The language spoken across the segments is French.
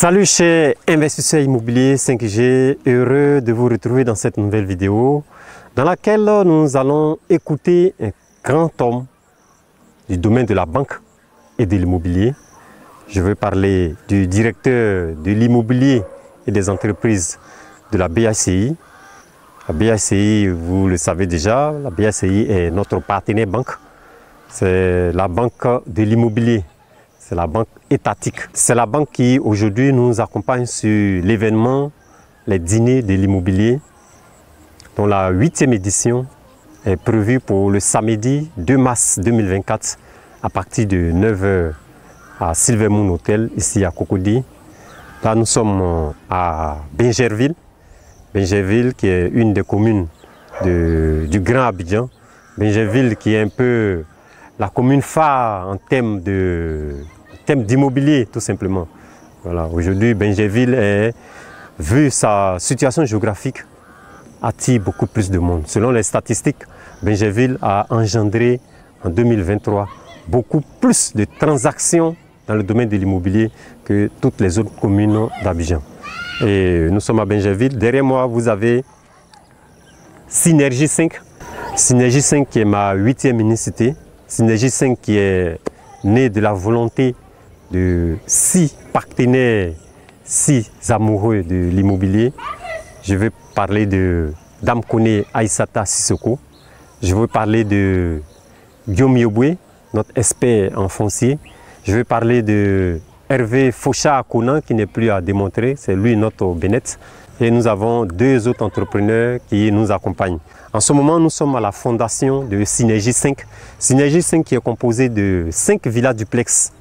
Salut chers investisseurs immobiliers 5G, heureux de vous retrouver dans cette nouvelle vidéo dans laquelle nous allons écouter un grand homme du domaine de la banque et de l'immobilier. Je veux parler du directeur de l'immobilier et des entreprises de la BACI. La BACI, vous le savez déjà, la BACI est notre partenaire banque. C'est la banque de l'immobilier. C'est la banque étatique. C'est la banque qui aujourd'hui nous accompagne sur l'événement Les Dîners de l'immobilier, dont la 8e édition est prévue pour le samedi 2 mars 2024 à partir de 9 h à Silvermoon Hotel, ici à Cocody. Là, nous sommes à Bingerville. Bingerville qui est une des communes du Grand Abidjan. Bingerville qui est un peu la commune phare en termes d'immobilier, tout simplement. Voilà. Aujourd'hui, Bingerville, vu sa situation géographique, attire beaucoup plus de monde. Selon les statistiques, Bingerville a engendré en 2023 beaucoup plus de transactions dans le domaine de l'immobilier que toutes les autres communes d'Abidjan. Et nous sommes à Bingerville. Derrière moi, vous avez Synergie 5. Synergie 5 qui est ma 8e unicité. Synergie 5 qui est née de la volonté de 6 partenaires, 6 amoureux de l'immobilier. Je veux parler de Dame Kone Aïssata Sissoko. Je veux parler de Guillaume Yoboué, notre expert en foncier. Je veux parler de Hervé Faucha-Konan qui n'est plus à démontrer, c'est lui notre Bénet. Et nous avons 2 autres entrepreneurs qui nous accompagnent. En ce moment, nous sommes à la fondation de Synergie 5. Synergie 5 qui est composée de 5 villas duplex,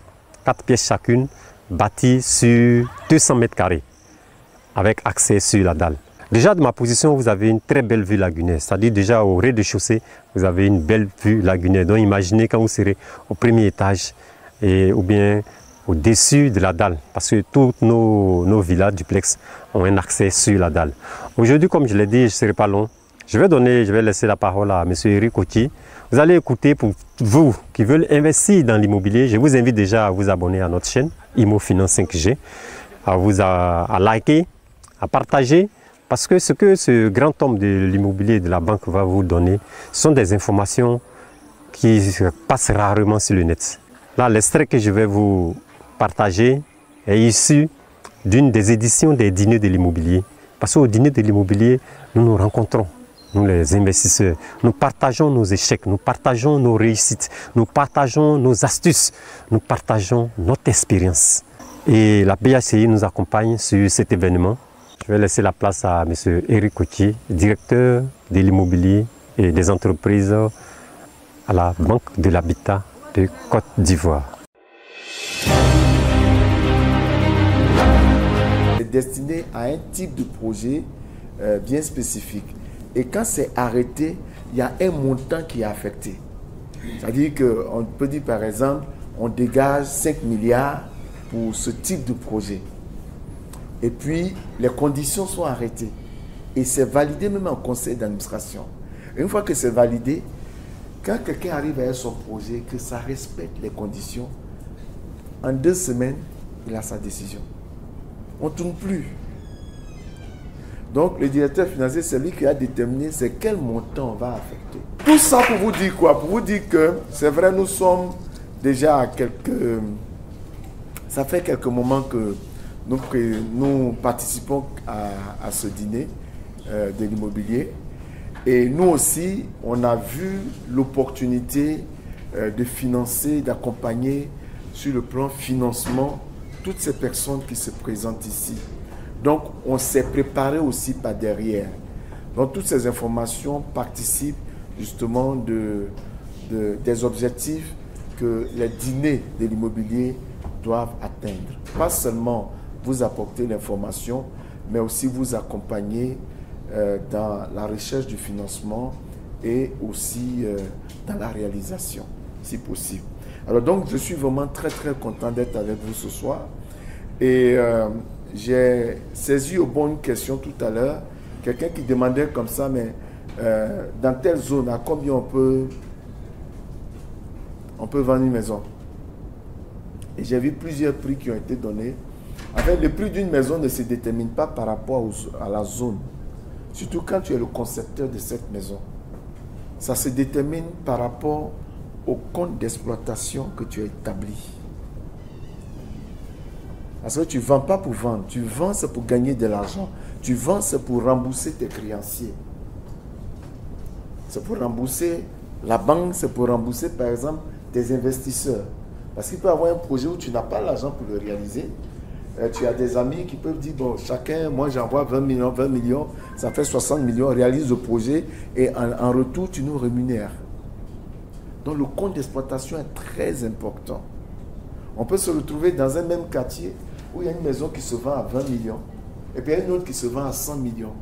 4 pièces chacune, bâties sur 200 mètres carrés, avec accès sur la dalle. Déjà de ma position, vous avez une très belle vue lagunaire, c'est-à-dire déjà au rez-de-chaussée, vous avez une belle vue lagunaire. Donc imaginez quand vous serez au premier étage ou bien au-dessus de la dalle, parce que toutes nos villas duplex ont un accès sur la dalle. Aujourd'hui, comme je l'ai dit, je ne serai pas long. Je vais laisser la parole à M. Eric Koki. Vous allez écouter, pour vous qui veulent investir dans l'immobilier, je vous invite déjà à vous abonner à notre chaîne Imo Finance 5G, à liker, à partager, parce que ce que ce grand homme de l'immobilier et de la banque va vous donner, ce sont des informations qui passent rarement sur le net. Là, l'extrait que je vais vous partager est issu d'une des éditions des dîners de l'immobilier. Parce qu'au dîner de l'immobilier, nous nous rencontrons, nous les investisseurs. Nous partageons nos échecs, nous partageons nos réussites, nous partageons nos astuces, nous partageons notre expérience. Et la BACI nous accompagne sur cet événement. Je vais laisser la place à M. Eric Koki, directeur de l'immobilier et des entreprises à la Banque de l'Habitat de Côte d'Ivoire. C'est destiné à un type de projet bien spécifique. Et quand c'est arrêté, il y a un montant qui est affecté. C'est-à-dire qu'on peut dire par exemple, on dégage 5 milliards pour ce type de projet. Et puis, les conditions sont arrêtées. Et c'est validé même en conseil d'administration. Une fois que c'est validé, quand quelqu'un arrive à son projet, que ça respecte les conditions, en 2 semaines, il a sa décision. On ne tourne plus. Donc, le directeur financier, c'est lui qui a déterminé c'est quel montant on va affecter. Tout ça pour vous dire quoi? Pour vous dire que, c'est vrai, nous sommes déjà à ça fait quelques moments que nous participons à ce dîner de l'immobilier. Et nous aussi, on a vu l'opportunité de financer, d'accompagner sur le plan financement toutes ces personnes qui se présentent ici. Donc, on s'est préparé aussi par derrière. Donc, toutes ces informations participent justement des objectifs que les dîners de l'immobilier doivent atteindre. Pas seulement vous apporter l'information, mais aussi vous accompagner dans la recherche du financement et aussi dans la réalisation, si possible. Alors donc, je suis vraiment très content d'être avec vous ce soir. Et j'ai saisi au bon une question tout à l'heure, quelqu'un qui demandait comme ça, mais dans telle zone, à combien on peut vendre une maison? Et j'ai vu plusieurs prix qui ont été donnés. En fait, le prix d'une maison ne se détermine pas par rapport à la zone. Surtout quand tu es le concepteur de cette maison. Ça se détermine par rapport au compte d'exploitation que tu as établi. Parce que tu ne vends pas pour vendre. Tu vends, c'est pour gagner de l'argent. Tu vends, c'est pour rembourser tes créanciers. C'est pour rembourser la banque, c'est pour rembourser, par exemple, tes investisseurs. Parce qu'il peut y avoir un projet où tu n'as pas l'argent pour le réaliser. Tu as des amis qui peuvent dire, bon, chacun, moi j'envoie 20 millions, ça fait 60 millions, réalise le projet et en retour, tu nous rémunères. Donc le compte d'exploitation est très important. On peut se retrouver dans un même quartier où il y a une maison qui se vend à 20 millions et puis il y a une autre qui se vend à 100 millions.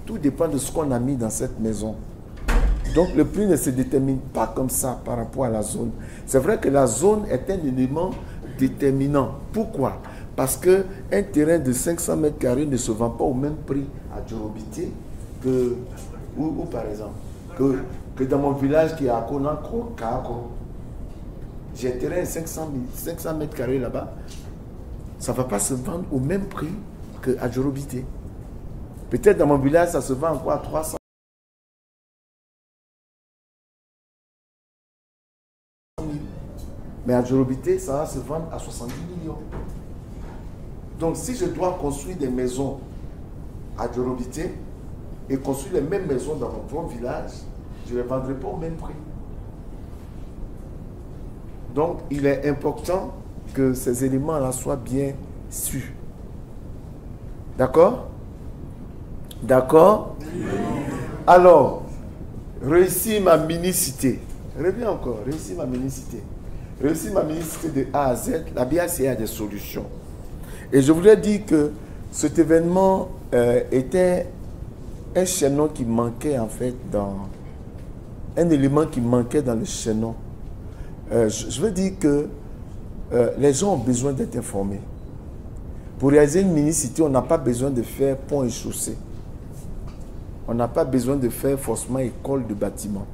Tout dépend de ce qu'on a mis dans cette maison. Donc le prix ne se détermine pas comme ça par rapport à la zone. C'est vrai que la zone est un élément déterminant. Pourquoi? Parce qu'un terrain de 500 mètres carrés ne se vend pas au même prix à Djorobité que, ou par exemple, que dans mon village qui est à Konakro, j'ai un terrain de 500 mètres carrés là-bas. Ça ne va pas se vendre au même prix qu'à Djorobité. Peut-être dans mon village, ça se vend encore à 300 000. Mais à Djorobité, ça va se vendre à 70 millions. Donc, si je dois construire des maisons à Djorobité et construire les mêmes maisons dans mon propre village, je ne les vendrai pas au même prix. Donc, il est important que ces éléments-là soient bien su. D'accord? D'accord? Alors, réussir ma mini-cité. Reviens encore, réussir ma mini-cité. Réussir ma mini-cité de A à Z, la BACA a des solutions. Et je voulais dire que cet événement était un chaînon qui manquait en fait un élément qui manquait dans le chaînon. Je veux dire que les gens ont besoin d'être informés. Pour réaliser une mini-cité, on n'a pas besoin de faire pont et chaussée. On n'a pas besoin de faire forcément école de bâtiment.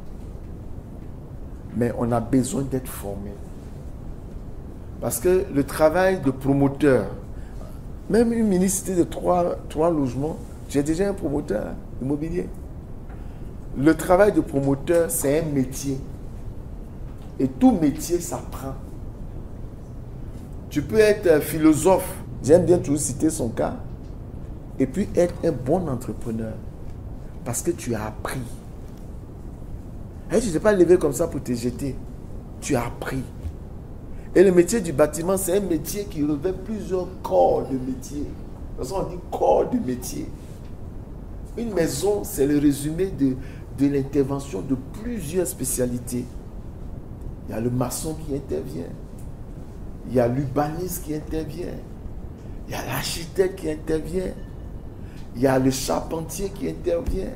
Mais on a besoin d'être formé. Parce que le travail de promoteur, même une mini-cité de 3 logements, j'ai déjà un promoteur immobilier. Le travail de promoteur, c'est un métier. Et tout métier s'apprend. Tu peux être philosophe, j'aime bien toujours citer son cas, et puis être un bon entrepreneur. Parce que tu as appris. Et tu ne t'es pas levé comme ça pour te jeter. Tu as appris. Et le métier du bâtiment, c'est un métier qui revêt plusieurs corps de métier. De toute façon, on dit corps de métier. Une maison, c'est le résumé de l'intervention de plusieurs spécialités. Il y a le maçon qui intervient. Il y a l'urbaniste qui intervient. Il y a l'architecte qui intervient. Il y a le charpentier qui intervient.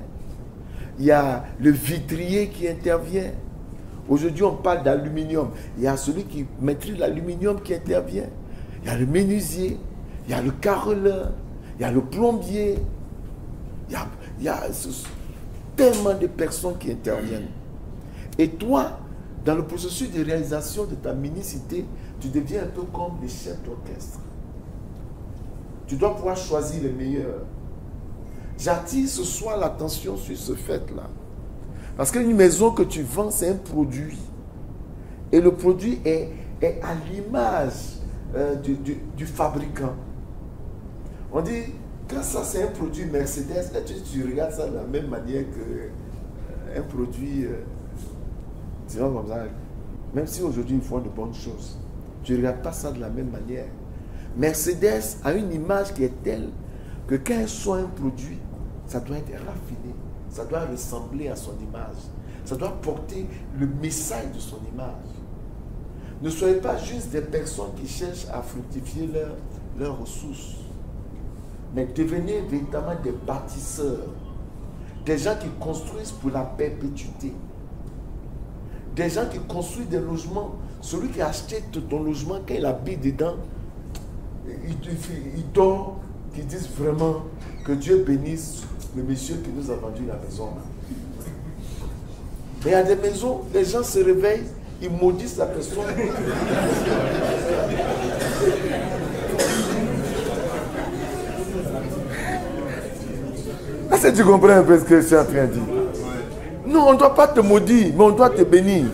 Il y a le vitrier qui intervient. Aujourd'hui, on parle d'aluminium. Il y a celui qui maîtrise l'aluminium qui intervient. Il y a le menuisier. Il y a le carreleur. Il y a le plombier. Il y a tellement de personnes qui interviennent. Et toi, dans le processus de réalisation de ta mini-cité, tu deviens un peu comme les chefs d'orchestre. Tu dois pouvoir choisir les meilleurs. J'attire ce soir l'attention sur ce fait-là. Parce qu'une maison que tu vends, c'est un produit. Et le produit est à l'image du fabricant. On dit, quand ça c'est un produit Mercedes, tu regardes ça de la même manière qu'un produit, disons comme ça, même si aujourd'hui ils font de bonnes choses, tu ne regardes pas ça de la même manière. Mercedes a une image qui est telle que quand elle soit un produit, ça doit être raffiné, ça doit ressembler à son image, ça doit porter le message de son image. Ne soyez pas juste des personnes qui cherchent à fructifier leurs ressources, mais devenez véritablement des bâtisseurs, des gens qui construisent pour la perpétuité, des gens qui construisent des logements. Celui qui a acheté ton logement, quand il habite dedans, il dort, qu'il dise vraiment que Dieu bénisse le monsieur qui nous a vendu la maison. Mais il y a des maisons, les gens se réveillent, ils maudissent la personne. Est-ce que tu comprends un peu ce que je suis en train de dire? Non, on ne doit pas te maudire, mais on doit te bénir.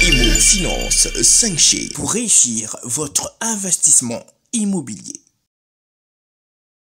Imo Finance 5G pour réussir votre investissement immobilier.